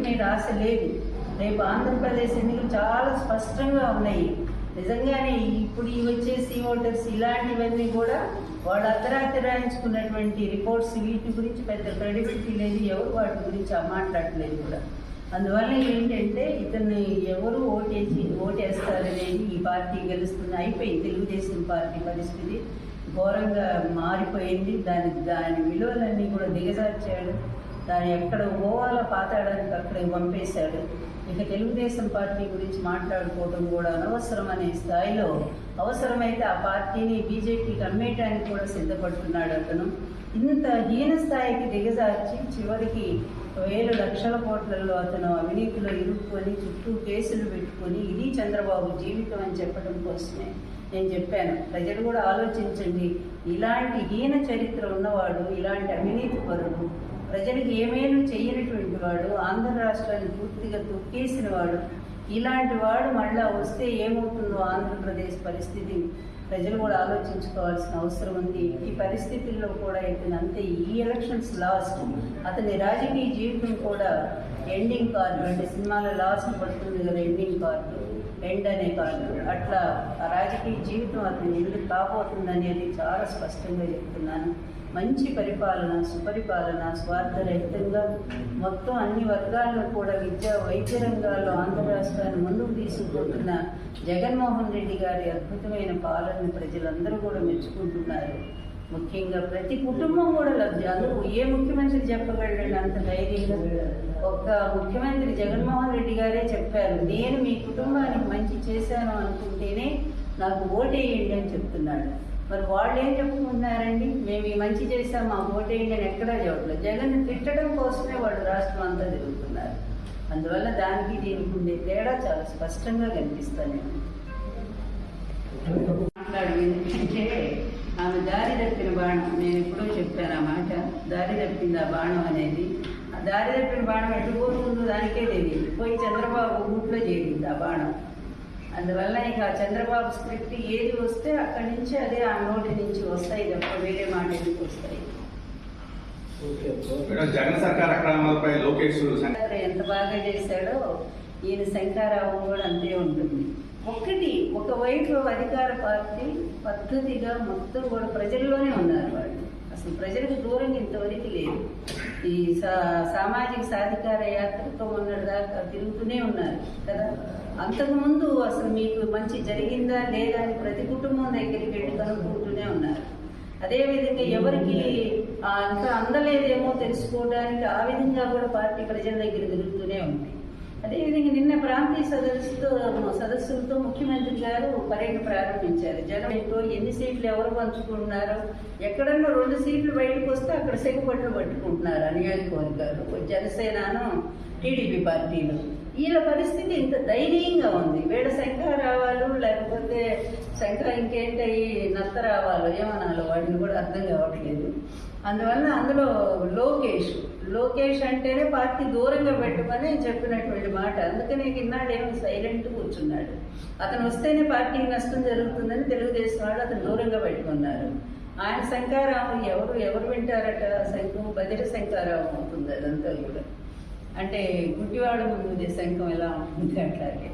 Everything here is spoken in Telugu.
మీద ఆశ లేదు. రేపు ఆంధ్రప్రదేశ్ ఎన్నికలు చాలా స్పష్టంగా ఉన్నాయి. నిజంగానే ఇప్పుడు వచ్చేసి ఓటర్స్ ఇలాంటివన్నీ కూడా వాళ్ళు అర్ధరాత్రి రాయించుకున్నటువంటి రిపోర్ట్స్ వీటి గురించి పెద్ద క్రెడిబిలిటీ లేదు, ఎవరు వాటి గురించి మాట్లాడలేదు కూడా. అందువల్ల ఏంటంటే ఇతన్ని ఎవరు ఓటేస్తారనేది ఈ పార్టీ గెలుస్తుంది అయిపోయింది. తెలుగుదేశం పార్టీ పరిస్థితి ఘోరంగా మారిపోయింది. దాని విలువలన్నీ కూడా దిగజార్చాడు. దాన్ని ఎక్కడ పోవాలో పాతాడానికి అక్కడికి పంపేశాడు. ఇక తెలుగుదేశం పార్టీ గురించి మాట్లాడుకోవడం కూడా అనవసరం అనే స్థాయిలో, అవసరమైతే ఆ పార్టీని బీజేపీకి అమ్మేయటానికి కూడా సిద్ధపడుతున్నాడు అతను. ఇంత హీన స్థాయికి దిగజార్చి చివరికి వేల లక్షల కోట్లలో అతను అవినీతిలో ఇరుక్కొని చుట్టూ కేసులు పెట్టుకొని ఇది చంద్రబాబు జీవితం అని చెప్పడం కోసమే నేను చెప్పాను. ప్రజలు కూడా ఆలోచించండి, ఇలాంటి హీన చరిత్ర ఉన్నవాడు, ఇలాంటి అవినీతి పరుడు, ప్రజలకు ఏమేమి చేయనటువంటి వాడు, ఆంధ్ర రాష్ట్రాన్ని పూర్తిగా తొక్కేసిన వాడు, ఇలాంటి వాడు మళ్ళా వస్తే ఏమవుతుందో ఆంధ్రప్రదేశ్ పరిస్థితి ప్రజలు కూడా ఆలోచించుకోవాల్సిన అవసరం ఉంది. ఈ పరిస్థితుల్లో కూడా అంతే ఈ ఎలక్షన్స్ లాస్ట్, అతని రాజకీయ జీవితం కూడా ఎండింగ్ కార్డు, అంటే సినిమాలో లాస్ట్ పడుతుంది కదా ఎండింగ్ కార్డు, ఎండ్ అనే కార్డు, అట్లా ఆ రాజకీయ జీవితం అతని ఎందుకు కాబోతుంది అనేది చాలా స్పష్టంగా చెప్తున్నాను. మంచి పరిపాలన, సుపరిపాలన, స్వార్థరహితంగా మొత్తం అన్ని వర్గాల్లో కూడా విద్యా వైద్య రంగాల్లో ఆంధ్ర రాష్ట్రాన్ని ముందుకు తీసుకుపోతున్న జగన్మోహన్ రెడ్డి గారి అద్భుతమైన పాలనని ప్రజలందరూ కూడా మెచ్చుకుంటున్నారు. ముఖ్యంగా ప్రతి కుటుంబం కూడా లబ్ధి. అందుకు ఏ ముఖ్యమంత్రి చెప్పగలండి అంత ధైర్యంగా? ఒక్క ముఖ్యమంత్రి జగన్మోహన్ రెడ్డి గారే చెప్పారు, నేను మీ కుటుంబానికి మంచి చేశాను అనుకుంటేనే నాకు ఓటేయండి అని చెప్తున్నాడు. మరి వాళ్ళు ఏం చెప్పుకుంటున్నారండి, మేము ఈ మంచి చేసాం మాకు ఓటేయండి అని ఎక్కడా చెప్పలేదు. జగన్ తిట్టడం కోసమే వాళ్ళు రాష్ట్రం అంతా తిరుగుతున్నారు. అందువల్ల దానికి దీనికి ఉండే తేడా చాలా స్పష్టంగా కనిపిస్తాను. మాట్లాడు ఎందుకంటే ఆమె దారి తప్పిన బాణం, నేను ఎప్పుడో చెప్పాను ఆ మాట, దారి తప్పింది ఆ బాణం అనేది. ఆ దారి తప్పిన బాణం ఎటు పోతుందో దానికే తెలియదు, పోయి చంద్రబాబు ఊట్లో చేరింది ఆ బాణం. అందువల్ల ఇక చంద్రబాబు స్క్రిప్ట్ ఏది వస్తే అక్కడి నుంచి అదే ఆ నోటి నుంచి వస్తాయి తప్ప వేరే మాట ఎందుకు వస్తాయి. జగన్ సర్కార్ అక్రమాలపై లోకేష్ ఎంత బాగా చేశాడో ఈయన శంకారావం కూడా అంతే ఉంటుంది. ఒకవైపు అధికార పార్టీ పద్ధతిగా మొత్తం కూడా ప్రజల్లోనే ఉన్నారు వాళ్ళు, అసలు ప్రజలకు దూరంగా ఇంతవరకు లేదు. ఈ సామాజిక సాధికార యాత్రతో మొన్నటిదాకా తిరుగుతూనే ఉన్నారు కదా. అంతకుముందు అసలు మీకు మంచి జరిగిందా లేదా అని ప్రతి కుటుంబం దగ్గరికి వెళ్ళి కనుక్కుంటూనే ఉన్నారు. అదేవిధంగా ఎవరికి ఇంకా అందలేదేమో తెలుసుకోవడానికి ఆ విధంగా కూడా పార్టీ ప్రజల దగ్గర తిరుగుతూనే ఉంది. అదేవిధంగా నిన్న ప్రాంతీయ సదస్సులతో ముఖ్యమంత్రి గారు పర్యటన ప్రారంభించారు. జనంలో ఎన్ని సీట్లు ఎవరు పంచుకుంటున్నారో, ఎక్కడన్నా 2 సీట్లు బయటకు వస్తే అక్కడ సెగపట్లు పట్టుకుంటున్నారు ఆ నియోజకవర్గాలు, జనసేనను టీడీపీ పార్టీలు. వీళ్ళ పరిస్థితి ఇంత దయనీయంగా ఉంది. వీళ్ళ శంఖ రావాలు లేకపోతే శంఖ ఇంకేంటయి నత్త రావాలో ఏమనాలో వాటిని కూడా అర్థం కావట్లేదు. అందువల్ల అందులో లోకేష్ అంటేనే పార్టీ దూరంగా పెట్టమని చెప్పినటువంటి మాట. అందుకనే ఇన్నాడేమో సైలెంట్ కూర్చున్నాడు. అతను వస్తేనే పార్టీకి నష్టం జరుగుతుందని తెలుగుదేశం వాళ్ళు అతను దూరంగా పెట్టుకున్నారు. ఆయన శంఖారావం ఎవరు వింటారట, శంఖం బదిర శంఖారావం అవుతుంది అదంతా కూడా. అంటే గుడ్డివాడ ముందు శంఖం ఎలా ఉంటుంది అట్లాగే.